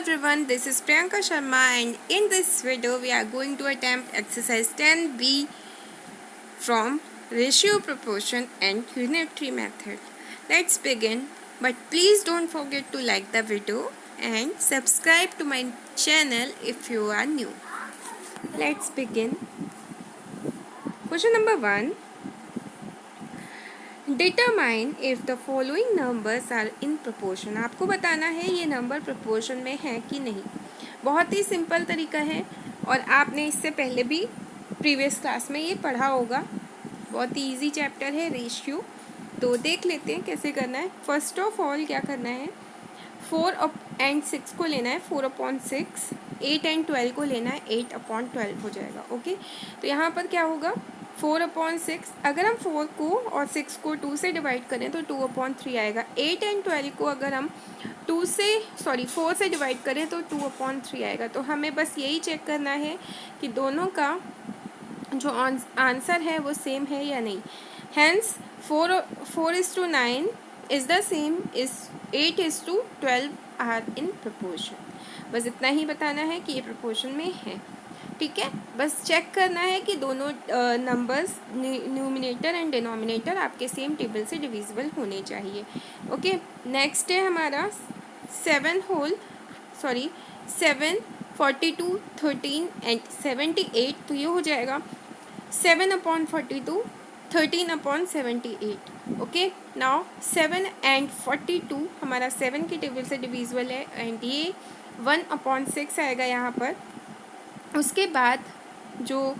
everyone, this is Priyanka Sharma and in this video we are going to attempt exercise 10B from ratio, proportion and unitary method. Let's begin, but please don't forget to like the video and subscribe to my channel if you are new. Let's begin. Question number 1. Determine if the following numbers are in proportion. आपको बताना है ये number proportion में है कि नहीं. बहुत ही simple तरीका है और आपने इससे पहले भी प्रीवियस क्लास में ये पढ़ा होगा. बहुत ही इजी चैप्टर है रेशियो. तो देख लेते हैं कैसे करना है. फर्स्ट ऑफ ऑल क्या करना है, 4 एंड 6 को लेना है 4/6. 8 एंड 12 को लेना है 8/12 हो जाएगा. ओके, तो यहाँ पर क्या होगा 4/6. अगर हम 4 को और 6 को 2 से डिवाइड करें तो 2/3 आएगा. 8 एंड 12 को अगर हम 4 से डिवाइड करें तो 2/3 आएगा. तो हमें बस यही चेक करना है कि दोनों का जो आंसर है वो सेम है या नहीं. Hence 4:9 is the same is 8:12 are in proportion. बस इतना ही बताना है कि ये प्रोपोर्शन में है. ठीक है, बस चेक करना है कि दोनों नंबर्स न्यूमिनेटर एंड डिनोमिनेटर आपके सेम टेबल से डिविजिबल होने चाहिए. ओके, नेक्स्ट है हमारा 7, 42, 13 एंड 78. तो ये हो जाएगा 7/42, 13/78. ओके, नाउ 7 एंड 42 हमारा 7 के टेबल से डिविजिबल है एंड ये 1/6 आएगा यहाँ पर. उसके बाद जो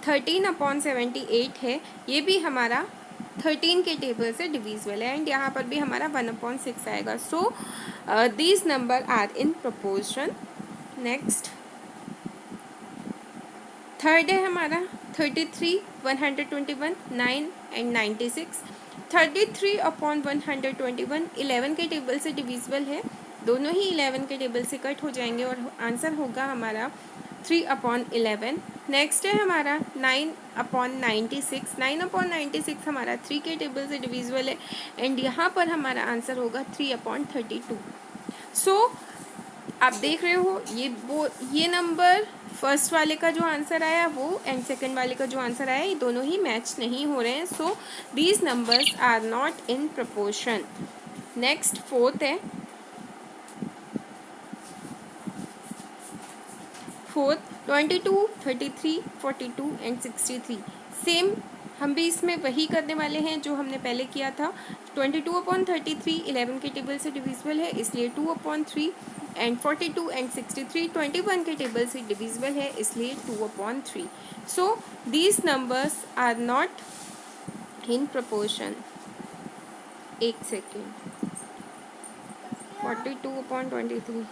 13/78 है ये भी हमारा 13 के टेबल से डिविजिबल है एंड यहाँ पर भी हमारा 1/6 आएगा. So these number are in proportion. Next third है हमारा 33, 121, 9 एंड 96. 33/121 11 के टेबल से डिविजिबल है. दोनों ही 11 के टेबल से कट हो जाएंगे और आंसर होगा हमारा 3/11. नेक्स्ट है हमारा 9/96. 9/96 हमारा 3 के टेबल से डिविजिबल है एंड यहाँ पर हमारा आंसर होगा 3/32. सो आप देख रहे हो ये नंबर फर्स्ट वाले का जो आंसर आया वो एंड सेकंड वाले का जो आंसर आया ये दोनों ही मैच नहीं हो रहे हैं. So these numbers are not in proportion. Next fourth है 22, 33, 42 एंड 63. सेम हम भी इसमें वही करने वाले हैं जो हमने पहले किया था. 22/33 11 के टेबल से डिविजिबल है इसलिए 2/3 एंड 42 एंड 63 21 के टेबल से डिविजिबल है इसलिए 2/3. So these numbers are not in proportion. एक सेकेंड. 42/23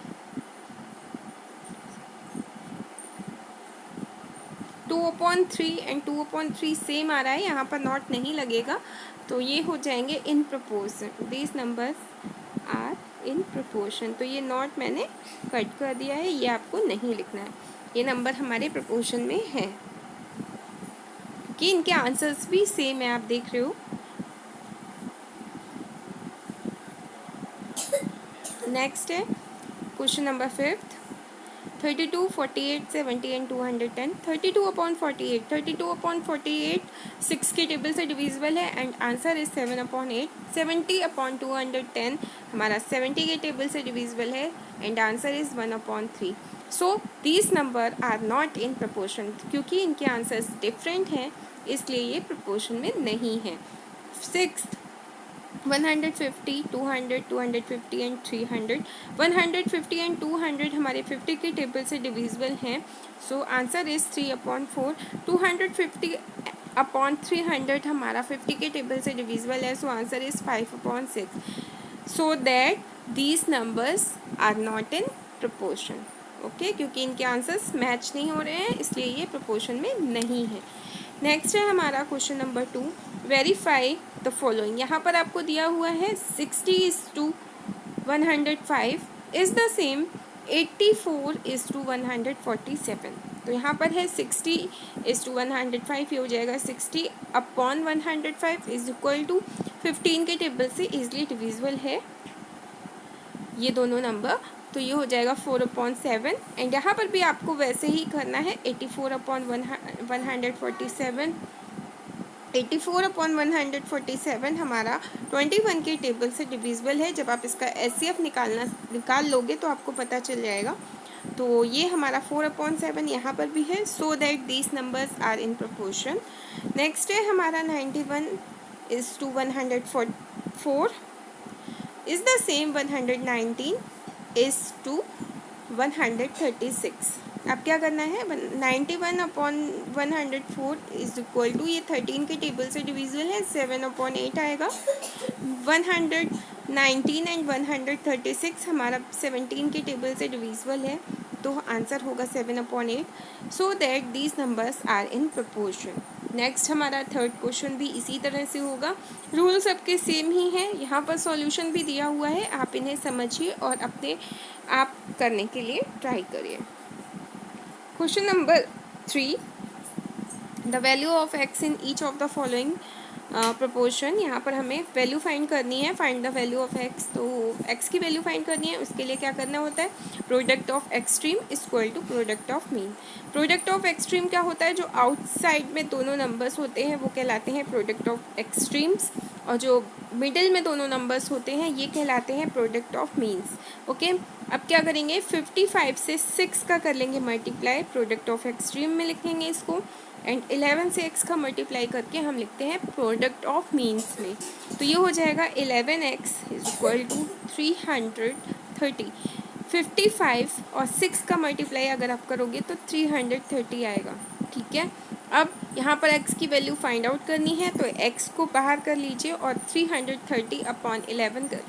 2/3 एंड 2/3 सेम आ रहा है, यहाँ पर नॉट नहीं लगेगा तो ये हो जाएंगे in proportion. These numbers are in proportion. तो ये नॉट मैंने कट कर दिया है, ये आपको नहीं लिखना है. ये नंबर हमारे प्रोपोर्शन में है कि इनके आंसर्स भी सेम है, आप देख रहे हो. नेक्स्ट है क्वेश्चन नंबर 5. 32, 48, 70 एंड 210. 32/48 32/48 6 के टेबल से डिविजिबल है एंड आंसर इज 7/8. 70/210 हमारा 70 के टेबल से डिविजिबल है and answer is 1/3. So these number are not in proportion. क्योंकि इनके आंसर्स डिफरेंट हैं इसलिए ये प्रोपोर्शन में नहीं है. 6, 150, 200, 250 एंड 300. 150 एंड 200 हमारे 50 के टेबल से डिविजिबल हैं. सो आंसर इज 3/4. 250/300 हमारा 50 के टेबल से डिविजिबल है. So answer is 5/6. So that these numbers are not in proportion. Okay, क्योंकि इनके आंसर्स मैच नहीं हो रहे हैं इसलिए ये प्रोपोर्शन में नहीं है. नेक्स्ट है हमारा question number 2. Verify the following. यहाँ पर आपको दिया हुआ है 60:105 इज़ द सेम 84:147. तो यहाँ पर है 60:105, ये हो जाएगा 60/105 इज इक्वल टू 15 के टेबल से ईजिली डिविजिबल है ये दोनों नंबर तो ये हो जाएगा 4/7 एंड यहाँ पर भी आपको वैसे ही करना है 84/147 84/147 हमारा 21 के टेबल से डिविजिबल है। जब आप इसका एचसीएफ निकाल लोगे तो आपको पता चल जाएगा। तो ये हमारा 4/7 यहाँ पर भी है, so that these numbers are in proportion. Next है हमारा 91:104 इज़ द सेम 119:136। अब क्या करना है, 91/104 इज इक्वल टू, ये 13 के टेबल से डिविजिबल है, 7/8 आएगा। 119 एंड 136 हमारा 17 के टेबल से डिविजिबल है, तो आंसर होगा 7/8। So that these numbers are in proportion. Next हमारा थर्ड क्वेश्चन भी इसी तरह से होगा, रूल सबके सेम ही है। यहाँ पर सॉल्यूशन भी दिया हुआ है, आप इन्हें समझिए और अपने आप करने के लिए ट्राई करिए। Question number 3, the value of x in each of the following proportion. यहाँ पर हमें वैल्यू फाइंड करनी है, find the value of x. तो एक्स की वैल्यू फाइंड करनी है, उसके लिए क्या करना होता है, product of extreme equal to product of mean. Product of extreme क्या होता है, जो आउटसाइड में दोनों नंबर्स होते हैं वो कहलाते हैं प्रोडक्ट ऑफ एक्सट्रीम्स, और जो मिडिल में दोनों नंबर्स होते हैं ये कहलाते हैं प्रोडक्ट ऑफ मीन्स। ओके, अब क्या करेंगे, 55 से 6 का कर लेंगे मल्टीप्लाई, प्रोडक्ट ऑफ एक्सट्रीम में लिखेंगे इसको, एंड 11 से x का मल्टीप्लाई करके हम लिखते हैं प्रोडक्ट ऑफ मीन्स में। तो ये हो जाएगा 11x इज इक्वल टू 330। 55 और 6 का मल्टीप्लाई अगर आप करोगे तो 330 आएगा। ठीक है, अब यहाँ पर x की वैल्यू फाइंड आउट करनी है, तो x को बाहर कर लीजिए और 330/11 कर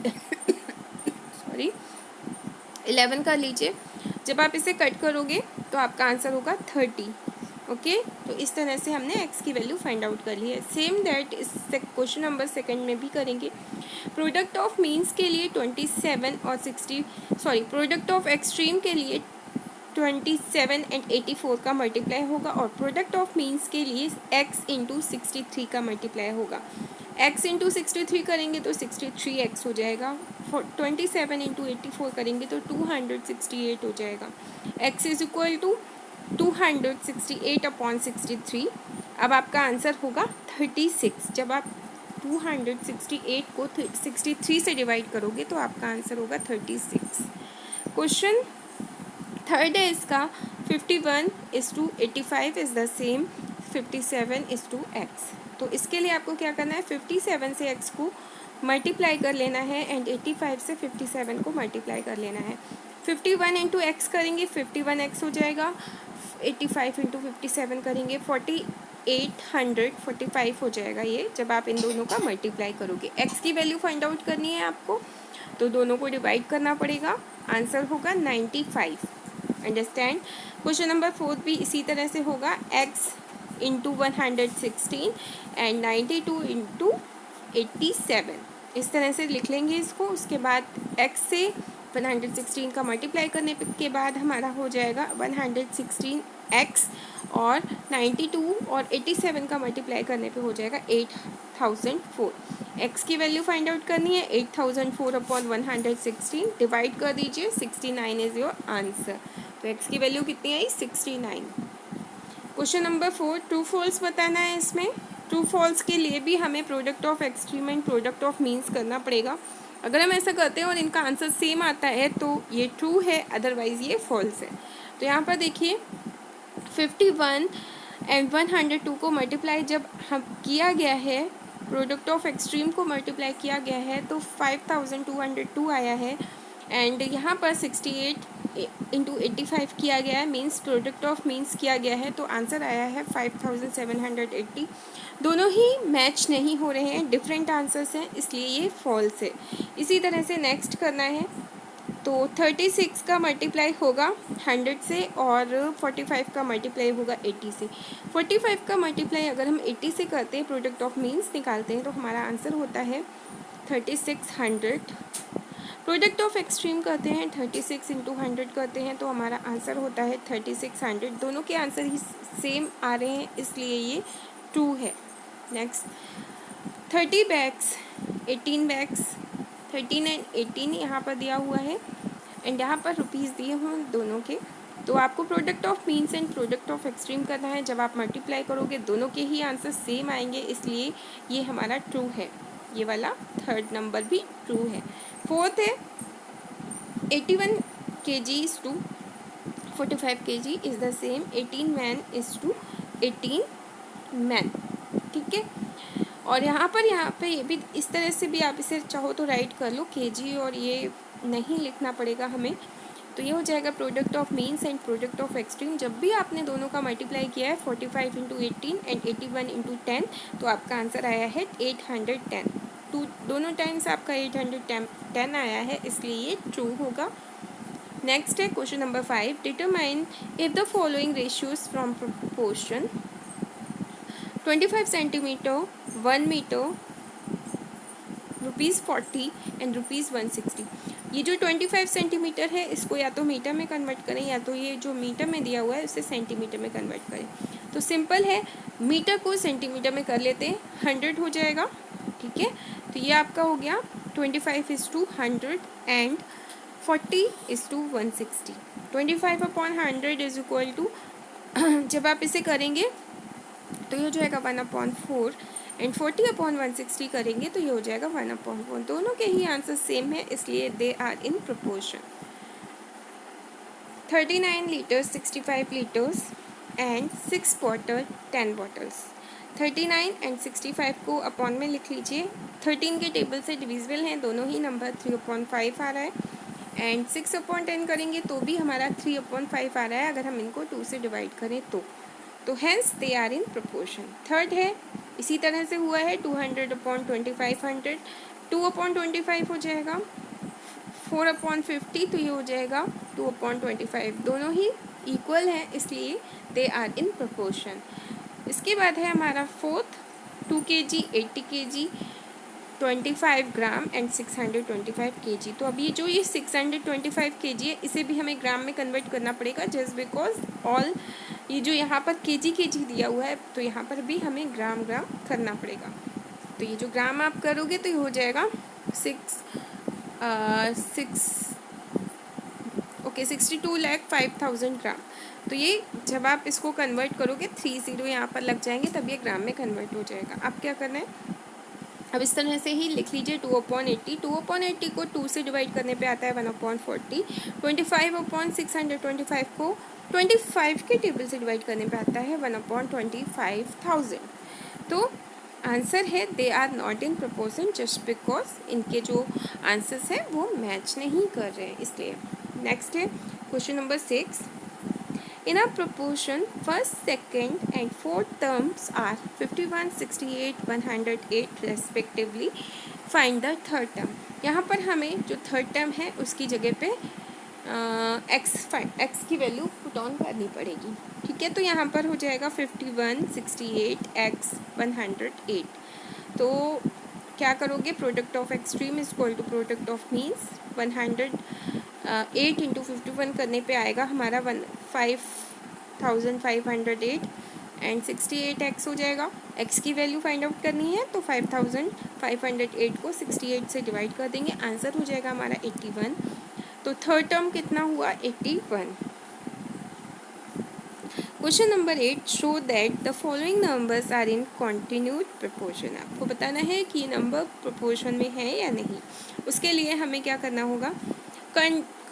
सॉरी 11 कर लीजिए। जब आप इसे कट करोगे तो आपका आंसर होगा 30। ओके, तो इस तरह से हमने x की वैल्यू फाइंड आउट कर ली है। सेम दैट इस क्वेश्चन नंबर सेकंड में भी करेंगे। प्रोडक्ट ऑफ मीन्स के लिए 27 और 60 प्रोडक्ट ऑफ एक्सट्रीम के लिए 27 एंड 84 का मल्टीप्लाई होगा, और प्रोडक्ट ऑफ मीन्स के लिए x इंटू 63 का मल्टीप्लाई होगा। x इंटू 63 करेंगे तो 63x हो जाएगा, 27 इंटू 84 करेंगे तो 268 हो जाएगा। x is equal to 268/63। अब आपका आंसर होगा 36। जब आप 268 को 63 से डिवाइड करोगे तो आपका आंसर होगा 36। क्वेश्चन थर्ड है इसका, 51:85 इज़ द सेम 57:x। तो इसके लिए आपको क्या करना है, 57 से x को मल्टीप्लाई कर लेना है एंड 85 से 57 को मल्टीप्लाई कर लेना है। 51 इंटू एक्स करेंगे 51x हो जाएगा, 85 इंटू 57 करेंगे 4845 हो जाएगा ये, जब आप इन दोनों का मल्टीप्लाई करोगे। x की वैल्यू फाइंड आउट करनी है आपको, तो दोनों को डिवाइड करना पड़ेगा, आंसर होगा 95। अंडरस्टैंड। क्वेश्चन नंबर 4 भी इसी तरह से होगा, x इंटू 116 एंड 92 इंटू 87। इस तरह से लिख लेंगे इसको। उसके बाद x से 116 का मल्टीप्लाई करने के बाद हमारा हो जाएगा 116x, और 92 और 87 का मल्टीप्लाई करने पे हो जाएगा 8004। x की वैल्यू फाइंड आउट करनी है, 8004/116 डिवाइड कर दीजिए, 69 इज़ योर आंसर। तो x की वैल्यू कितनी आई, 69। क्वेश्चन नंबर 4, ट्रू फॉल्स बताना है। इसमें ट्रू फॉल्स के लिए भी हमें product of extreme and product of means करना पड़ेगा। अगर हम ऐसा करते हैं और इनका आंसर सेम आता है तो ये ट्रू है, अदरवाइज़ ये फॉल्स है। तो यहाँ पर देखिए 51 एंड 102 को मल्टीप्लाई जब हम किया गया है, प्रोडक्ट ऑफ एक्सट्रीम को मल्टीप्लाई किया गया है तो 5202 आया है, एंड यहाँ पर 68 इंटू 85 किया गया है, मीन्स प्रोडक्ट ऑफ मीन्स किया गया है, तो आंसर आया है 5780। दोनों ही मैच नहीं हो रहे हैं, डिफरेंट आंसर्स हैं, इसलिए ये फॉल्स है। इसी तरह से नेक्स्ट करना है, तो 36 का मल्टीप्लाई होगा 100 से, और 45 का मल्टीप्लाई होगा 80 से। 45 का मल्टीप्लाई अगर हम 80 से करते हैं, प्रोडक्ट ऑफ मीन्स निकालते हैं, तो हमारा आंसर होता है 3600। प्रोडक्ट ऑफ एक्सट्रीम करते हैं, 36 इंटू 100 करते हैं, तो हमारा आंसर होता है 3600। दोनों के आंसर ही सेम आ रहे हैं, इसलिए ये ट्रू है। नेक्स्ट 30 बैग्स 18 बैग्स 13 एंड 18 यहाँ पर दिया हुआ है। एंड यहाँ पर रुपीज़ दिए हों दोनों के, तो आपको product of means and product of extreme करना है। जब आप मल्टीप्लाई करोगे दोनों के ही आंसर सेम आएंगे, इसलिए ये हमारा ट्रू है। ये वाला थर्ड नंबर भी ट्रू है। फोर्थ है 81 kg is to 45 kg is the same 18 man is to 18 man. ठीक है, और यहाँ पे ये भी इस तरह से भी आप इसे चाहो तो राइट कर लो केजी, और ये नहीं लिखना पड़ेगा हमें। तो ये हो जाएगा product of means and product of extreme. जब भी आपने दोनों का मल्टीप्लाई किया है 45 इंटू 18 एंड 81 इंटू 10, तो आपका आंसर आया है 810। दोनों टाइम्स आपका 810 आया है, इसलिए ये ट्रू होगा। नेक्स्ट है question number 5, determine if the following ratios from proportion 25 centimetre 1 metre ₹40 and ₹160। ये जो 25 सेंटीमीटर है इसको या तो मीटर में कन्वर्ट करें, या तो ये जो मीटर में दिया हुआ है उसे सेंटीमीटर में कन्वर्ट करें। तो सिंपल है, मीटर को सेंटीमीटर में कर लेते हैं, 100 हो जाएगा। ठीक है, तो ये आपका हो गया 25:100 एंड 40:160। 25/100 इज इक्वल टू, जब आप इसे करेंगे तो ये हो जाएगा 1/4 एंड 40/160 करेंगे तो ये हो जाएगा 1/4। दोनों के ही आंसर सेम है, इसलिए they are in proportion. 39 litres 65 litres and 6 bottle 10 bottles. 39 and 65 को अपॉन में लिख लीजिए। 13 के टेबल से डिविजिबल हैं दोनों ही नंबर, 3/5 आ रहा है, एंड 6/10 करेंगे तो भी हमारा 3/5 आ रहा है अगर हम इनको 2 से डिवाइड करें तो hence they are in proportion. Third है, इसी तरह से हुआ है 200/2500, 2/25 हो जाएगा, 4/50 तो ये हो जाएगा 2/25। दोनों ही इक्वल हैं, इसलिए दे आर इन प्रोपोर्शन। इसके बाद है हमारा fourth 2 kg 80 kg 25 gram and 625 kg। तो अभी जो ये 625 kg है इसे भी हमें ग्राम में कन्वर्ट करना पड़ेगा, जस्ट बिकॉज ऑल ये जो यहाँ पर kg दिया हुआ है तो यहाँ पर भी हमें ग्राम करना पड़ेगा। तो ये जो ग्राम आप करोगे तो ये हो जाएगा 62,05,000 ग्राम। तो ये जब आप इसको कन्वर्ट करोगे 30 यहाँ पर लग जाएंगे, तब ये ग्राम में कन्वर्ट हो जाएगा। अब क्या करना है, अब इस तरह से ही लिख लीजिए 2/80। 2/80 को 2 से डिवाइड करने पे आता है 1/40। 25/625 को 25 के टेबल से डिवाइड करने पे आता है 1/25,000। तो आंसर है they are not in proportion, just because इनके जो आंसर्स हैं वो मैच नहीं कर रहे हैं, इसलिए। नेक्स्ट है question number 6, in a proportion first, second and fourth terms are 51, 68, 108 respectively. Find the third term. यहाँ पर हमें जो थर्ड टर्म है उसकी जगह पे एक्स की वैल्यू पुट ऑन करनी पड़ेगी। ठीक है, तो यहाँ पर हो जाएगा 51, 68, x 108। तो क्या करोगे, product of extreme is equal to product of means. 108 इंटू 51 करने पे आएगा हमारा 5,508 एंड 68x हो जाएगा। x की वैल्यू फाइंड आउट करनी है तो 5,508 को 68 से डिवाइड कर देंगे, आंसर हो जाएगा हमारा 81। तो थर्ड टर्म कितना हुआ, 81। Question number 8, show that the following numbers are in continued proportion. आपको बताना है कि नंबर प्रोपोर्शन में है या नहीं। उसके लिए हमें क्या करना होगा,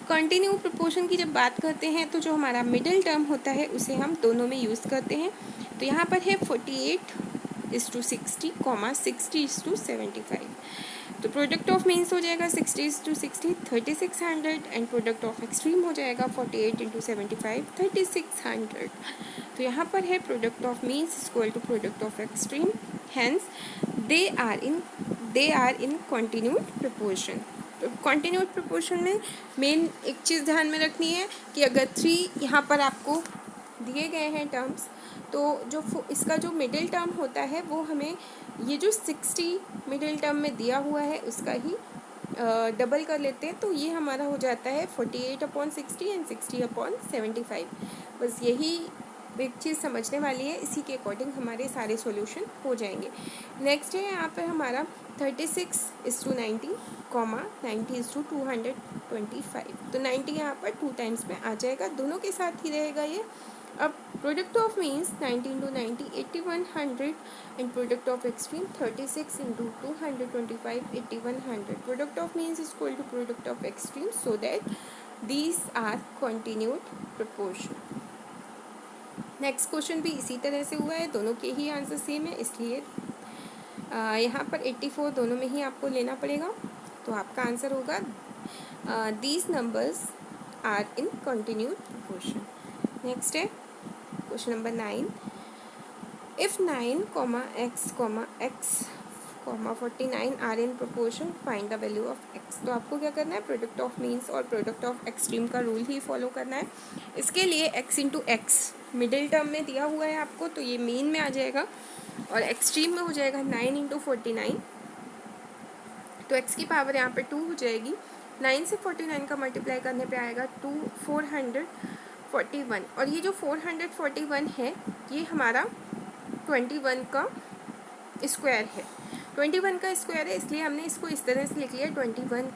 कंटिन्यू प्रोपोर्शन की जब बात करते हैं तो जो हमारा मिडिल टर्म होता है उसे हम दोनों में यूज़ करते हैं। तो यहाँ पर है 48:60, 60:75। तो प्रोडक्ट ऑफ मीन्स हो जाएगा 60:60, 3600 एंड प्रोडक्ट ऑफ एक्सट्रीम हो जाएगा 48 × 75, 3600। तो यहाँ पर है product of means equal to product of extreme, hence they are in continued proportion. तो कॉन्टिन्यूड प्रोपोर्शन में मेन एक चीज़ ध्यान में रखनी है कि अगर 3 यहाँ पर आपको दिए गए हैं टर्म्स, तो जो इसका जो मिडिल टर्म होता है वो हमें ये जो 60 मिडिल टर्म में दिया हुआ है उसका ही डबल कर लेते हैं, तो ये हमारा हो जाता है 48/60 एंड 60/75। बस यही एक चीज़ समझने वाली है, इसी के अकॉर्डिंग हमारे सारे सॉल्यूशन हो जाएंगे। नेक्स्ट है यहाँ पर हमारा 36:90, 90:200 125। तो 90 यहाँ पर 2 टाइम्स में आ जाएगा, दोनों के साथ ही रहेगा ये। अब product of means 90 into 90 8100 and product of extreme 36 into 225 8100। Product of means is equal to product of extreme, so that these are continued proportion. Next question भी इसी तरह से हुआ है, दोनों के ही आंसर सेम है, इसलिए यहाँ पर 84 दोनों में ही आपको लेना पड़ेगा। तो आपका आंसर होगा these numbers are in continued proportion. Next है question number 9। If 9, x, x, 49 are in proportion, find the value of x। तो आपको क्या करना है, प्रोडक्ट ऑफ मीन्स और प्रोडक्ट ऑफ एक्सट्रीम का रूल ही फॉलो करना है। इसके लिए x into x middle term में दिया हुआ है आपको, तो ये मीन में आ जाएगा और एक्सट्रीम में हो जाएगा 9 इंटू 49। तो x की पावर यहाँ पे 2 हो जाएगी। 9 से 49 का मल्टीप्लाई करने पे आएगा 441, और ये जो 441 है ये हमारा 21 का स्क्वायर है। 21 का स्क्वायर है, इसलिए हमने इसको इस तरह से लिख लिया 21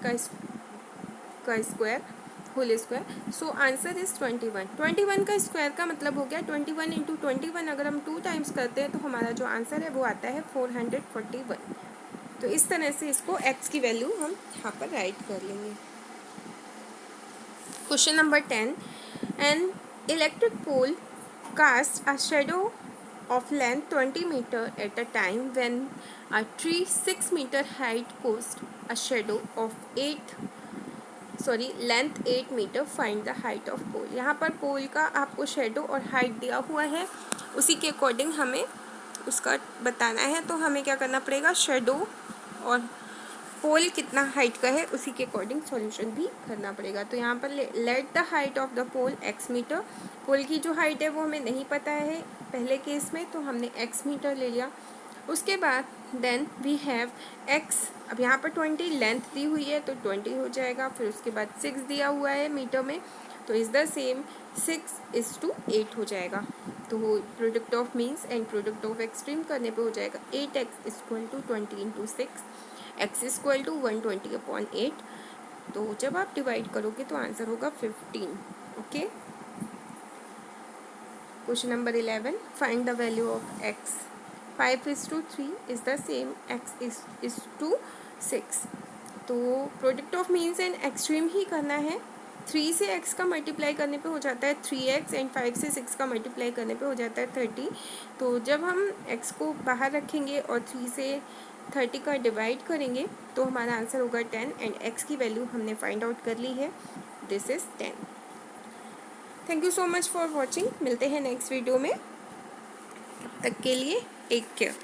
का square whole square. So answer is 21। 21 का स्क्वायर का मतलब हो गया 21 इंटू 21, अगर हम 2 टाइम्स करते हैं तो हमारा जो आंसर है वो आता है 441। तो इस तरह से इसको x की वैल्यू हम यहाँ पर राइट कर लेंगे। Question number 10। An electric pole cast a shadow of length 20 meter at a time when a tree 6 meter height caused a shadow of length 8 meter, find the height of pole। यहाँ पर पोल का आपको shadow और height दिया हुआ है, उसी के अकॉर्डिंग हमें उसका बताना है। तो हमें क्या करना पड़ेगा, शेडो और पोल कितना हाइट का है उसी के अकॉर्डिंग सॉल्यूशन भी करना पड़ेगा। तो यहाँ पर let the height of the pole x metre. Pole की जो हाइट है वो हमें नहीं पता है पहले केस में, तो हमने x मीटर ले लिया। उसके बाद देन वी हैव x, अब यहाँ पर 20 लेंथ दी हुई है तो 20 हो जाएगा। फिर उसके बाद 6 दिया हुआ है मीटर में, तो इज़ द सेम 6:8 हो जाएगा। तो product of means and product of extreme करने पे हो जाएगा 8x equal to 20 into 6, x equal to 120/8। तो जब आप डिवाइड करोगे तो आंसर होगा 15। Okay. Question number 11। Find the value of x। 5:3 is the same x is to 6। तो product of means and extreme ही करना है। 3 से x का मल्टीप्लाई करने पे हो जाता है 3x एंड 5 से 6 का मल्टीप्लाई करने पे हो जाता है 30। तो जब हम x को बाहर रखेंगे और 3 से 30 का डिवाइड करेंगे तो हमारा आंसर होगा 10 एंड x की वैल्यू हमने फाइंड आउट कर ली है, this is 10। Thank you so much for watching. मिलते हैं नेक्स्ट वीडियो में, तब तक के लिए टेक केयर।